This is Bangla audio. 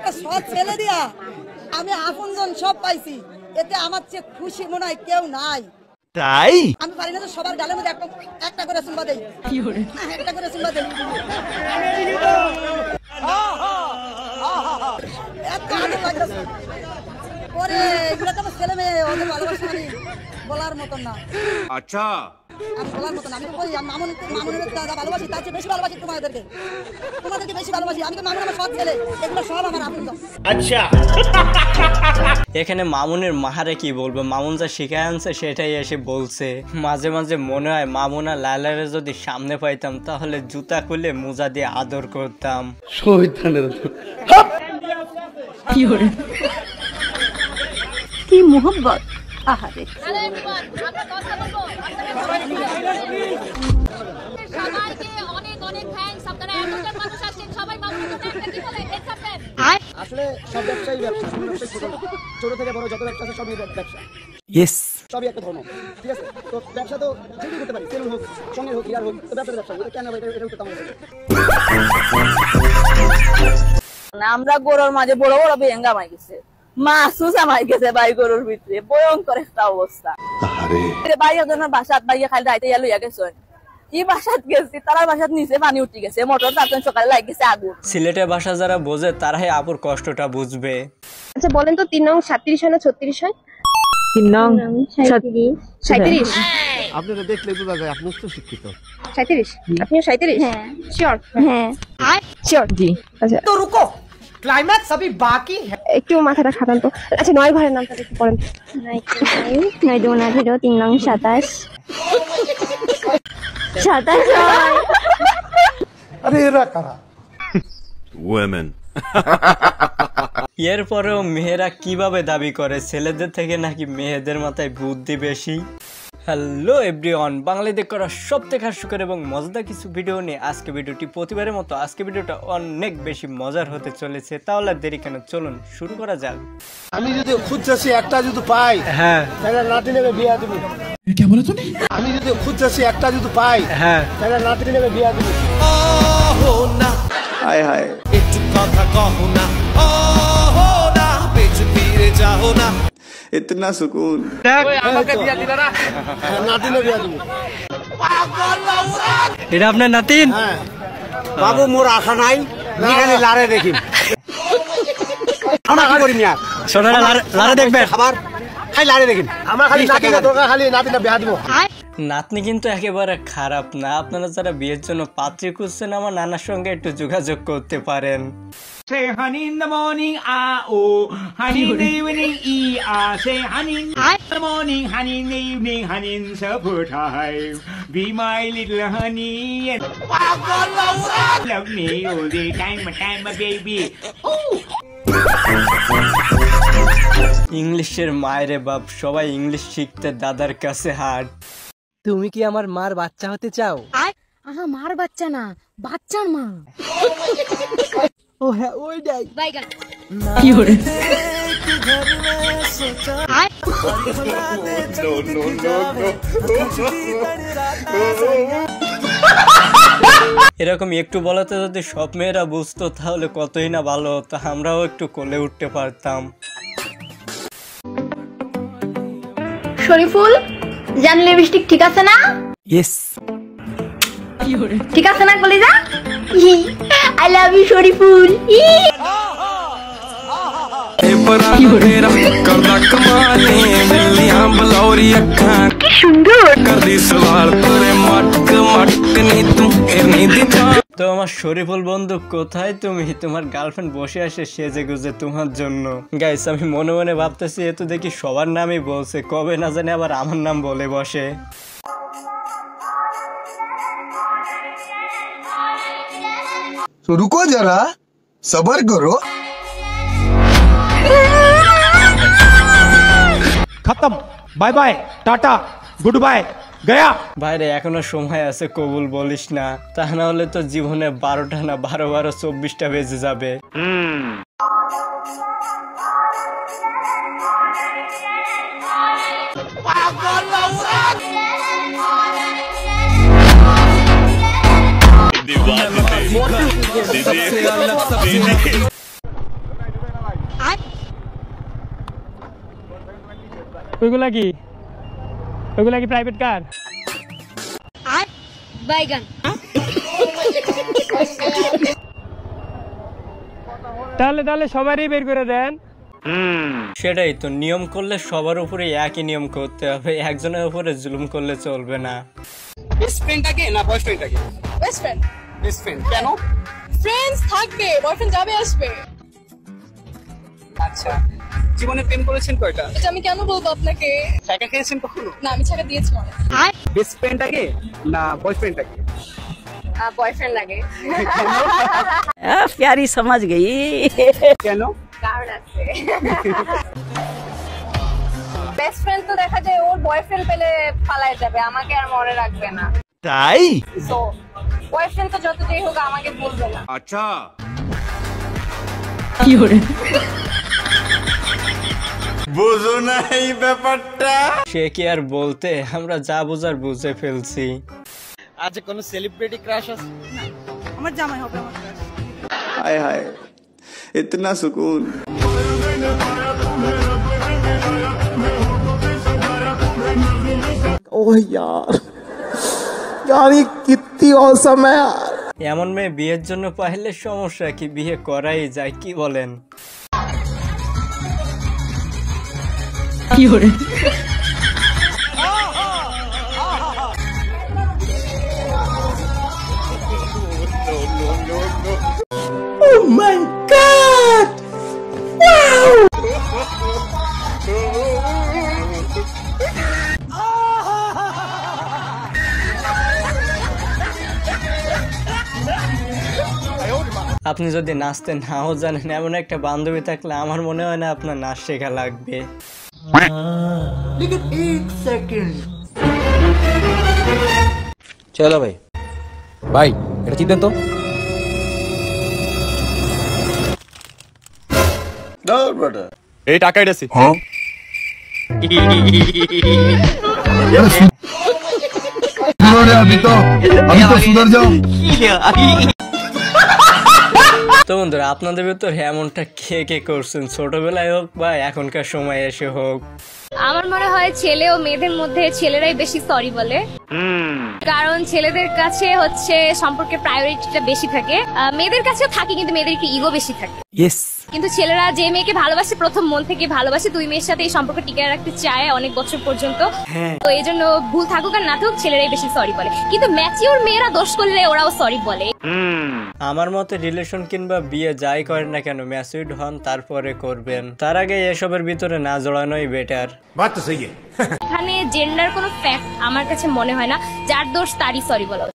একটা সৎ ছেলে দিয়া আমি আপনজন সব পাইছি, এতে আমার চেয়ে খুশি মনে হয় কেউ নাই। তাই আমি পারি না তো সবার গালের মধ্যে একটা করে চুম্বা দেই, একটা করে চুম্বা দেই। এত আনন্দ লাগতেছে ওরে, এগুলো তো ছেলে মেয়ে, ওদের ভালোবাসা আমি বলার মতন না। আচ্ছা আমি বলার মতন, আমি তো কই মামুনের ভালোবাসি, তার চেয়ে বেশি ভালোবাসি তোমাদেরকে বেশি ভালোবাসি। আমি তো মামুন আমার সৎ ছেলে, এগুলো সব আমার আপনজন। আচ্ছা এখানে মামুনের মাহারে কি বলবো, মামুন যা শিখায় আনছে সেটাই এসে বলছে। মাঝে মাঝে মনে হয় মামুন আর লালারে যদি সামনে পাইতাম তাহলে জুতা খুলে মোজা দিয়ে আদর করতাম। কি মোহব্বত, আহারে। আসলে সব ব্যবসায়ী ব্যবসা, ছোট থেকে বড় যত ব্যবসা আছে সবই ব্যবসা, সবই একটা ধর্ম, ঠিক আছে? তো ব্যবসা তো যেটাই করতে পারি, সেলুন হোক, সঙ্গে হোক, ইয়ার হোক, তো ব্যবসা ব্যবসা, এটা কেন এটা করতে হবে? আমরা গরুর মাঝে বড় বড় বেঙ্গা মাই গেছে, মাছও জামাই গেছে ভাই গরুর ভিতরে, ভয়ঙ্কর একটা অবস্থা। ভাইয়ের জন্য বাসাত ভাইয়া খালি রাইতে লইয়া গেছে, কি বাসাত গেছি তার বাসাত নিচে পানি উঠে গেছে, মোটর চারজন সকালে লাগে গেছে আগুন। সিলেটের ভাষা যারা বোঝে তারাই আপুর কষ্টটা বুঝবে। আচ্ছা বলেন তো 3 নং 37 হয় না 36 হয়? 3 নং 37। আপনারা দেখলে বোঝা যায় আপনি উচ্চ শিক্ষিত। 37? আপনিও 37? হ্যাঁ শিওর। হ্যাঁ শিওর জি। আচ্ছা তো রুকো, ক্লাইম্যাক্স अभी बाकी है। একটু মাথাটা খাটান তো। আচ্ছা 9 ঘরের নামটা একটু পড়েন। 9 2 18 3 নং 27। 27 হয়। আরে এরা কারা? ওমেন। এরপরেও মেয়েরা কিভাবে দাবি করে ছেলেদের থেকে নাকি মেয়েদের মাথায় বুদ্ধি বেশি। হ্যালো এভরিওয়ান, বাংলাদেশে করা সবথেকে হাস্যকর এবং মজাদার কিছু ভিডিও নিয়ে আজকে ভিডিওটি প্রতিবারের মতো আজকে ভিডিওটা অনেক বেশি মজার হতে চলেছে। তাহলে দেরি কেন, চলুন শুরু করা যাক। আমি যদি খুঁজছি একটা যদি পাই, হ্যাঁ তাহলে নাতি নেবে বিয়া দিবি। কি বলে তুমি? আমি যদি খুঁজছি একটা যদি পাই, হ্যাঁ তাহলে নাতি নেবে বিয়া দিবি। ওহো না হায় হায়, একটু কথা কহো না, ওহো না পেছু ফিরে যাও না। ইতনা সুকুন। আমাকে বিয়া দিলা না? নাতি নেবে বিয়া দিবি। এটা আপনার নাতিন? হ্যাঁ বাবু মোর আশা নাই, নিখানে লারে দেখিম। আমরা কি করি মিয়া? সোনারা লারে দেখবেন খাবার খাই লারে দেখিম। আমরা খালি নাতি না দরকার, খালি নাতিটা বিয়া দিব। নাতনি কিন্তু একেবারে খারাপ না। আপনারা যারা বিয়ের জন্য পাত্রী খুঁজছেন আমার নানার সঙ্গে একটু যোগাযোগ করতে পারেন। Say honey in the morning, ah-oh. Honey in the evening, ee-ah. Say honey in the morning, honey in the evening, honey in supper time. Be my little honey and love me all the time, my baby. Ooh. ইংলিশের মায়েরে বাপ, সবাই ইংলিশ শিখতে দাদার কাছে হাট। তুমি কি আমার মার বাচ্চা হতে চাও? আহা মার বাচ্চা না, বাচ্চার মা। ও হ্যাঁ ওইটাই। কি হরে? এরকম একটু বলাতে যদি সব মেয়েরা বুঝতো তাহলে কতই না ভালো হতো, আমরাও একটু কোলে উঠতে পারতাম। শরীফুল জান লিপস্টিক ঠিক আছে না? ইয়েস। কি হরে? ঠিক আছে না কলিজা? I love you Shariful. কি সুন্দর। তো আমার শরীফুল বন্ধু কোথায় তুমি? তোমার গার্লফ্রেন্ড বসে আসে সেজে গুজে তোমার জন্য। গাইস আমি মনে মনে ভাবতেছি এ তো দেখি সবার নামই বলছে, কবে না জানি আবার আমার নাম বলে বসে। तो रुको जरा सबर करो। खत्म, bye bye, tata, good bye, गया। ভাইরে এখনো সময় আছে, কবুল বলিস না, তা না হলে তো জীবনে 12টা না 12 24টা বেজে যাবে। ওইগুলা কি প্রাইভেট কার? বাইগান। তাহলে সবারই বের করে দেন। সেটাই তো, নিয়ম করলে সবার উপরে একই নিয়ম করতে হবে, একজনের উপরে জুলুম করলে চলবে না। বেস্ট ফ্রেন্ডটাকে না বয়ফ্রেন্ডটাকে? Best friend. বেস্ট ফ্রেন্ড কেন? ফ্রেন্ডস থাকবে, বয়ফ্রেন্ড যাবে আসবে। আচ্ছা, জীবনে প্রেম করেছেন কয়টা? এটা আমি কেন বলবো আপনাকে? ছাকা খেয়েছেন কখনো? না, আমি ছাকা দিয়েছি অনেক। বেস্ট ফ্রেন্ডটাকে না বয়ফ্রেন্ডটাকে? বয়ফ্রেন্ড লাগে। প্যারি সমাজ গই। কেন? কারণ আছে। বেস্ট ফ্রেন্ড তো দেখা যায় ওর বয়ফ্রেন্ড পেলে পালায় যাবে, আমাকে আর মনে রাখবে না। তাই তো বয়ফ্রেন্ড তো যতটাই হোক আমাকে বলবে না। আচ্ছা বুঝো না এই ব্যাপারটা। সে কি আর বলতে, আমরা যা বোঝার বুঝে ফেলছি। আজ কোন সেলিব্রিটি ক্রাশ আছে? আমার জামাই হবে আমার crush। हाय हाय इतना सुकून। ओह यार यार ये कितनी औसम है यार। এমন মেয়ে বিয়ের জন্য পাইলে সমস্যা কি, বিয়ে করাই যায়, কি বলেন? Oh my god! Wow! আপনি যদি নাচতে নাও জানেন, এমন একটা বান্ধবী থাকলে আমার মনে হয় না আপনার নাচ শেখা লাগবে। চলো ভাই ভাই এটা চিন্তেন তো। এই টাকা এটাছি। তো বন্ধুরা, আপনাদের ভিতর এমনটা কে কে করছেন, ছোটবেলায় হোক বা এখনকার সময় এসে হোক? আমার মনে হয় ছেলে ও মেয়েদের মধ্যে ছেলেরাই বেশি সরি বলে, কারণ ছেলেদের কাছে হচ্ছে সম্পর্কে প্রায়োরিটিটা বেশি থাকে। মেয়েদের কাছেও থাকে, কিন্তু মেয়েদের একটু ইগো বেশি থাকে। কিন্তু ছেলেরা যে মেয়েকে ভালোবাসে প্রথম মন থেকে ভালোবাসে, দুই মেয়ের সাথে এই সম্পর্ক টিকিয়ে রাখতে চায় অনেক বছর পর্যন্ত। তো এই জন্য ভুল থাকুক আর না থাকুক ছেলেরাই বেশি সরি বলে, কিন্তু ম্যাচিওর মেয়েরা দোষ করলে ওরাও সরি বলে। আমার মতে রিলেশন কিংবা বিয়ে যাই করেন না কেন, ম্যাচিউরড হন তারপরে করবেন, তার আগে এসবের ভিতরে না জড়ানোই বেটার। এখানে জেন্ডার কোনো ফ্যাক্ট আমার কাছে মনে হয় না, যার দোষ তারই সরি বলা।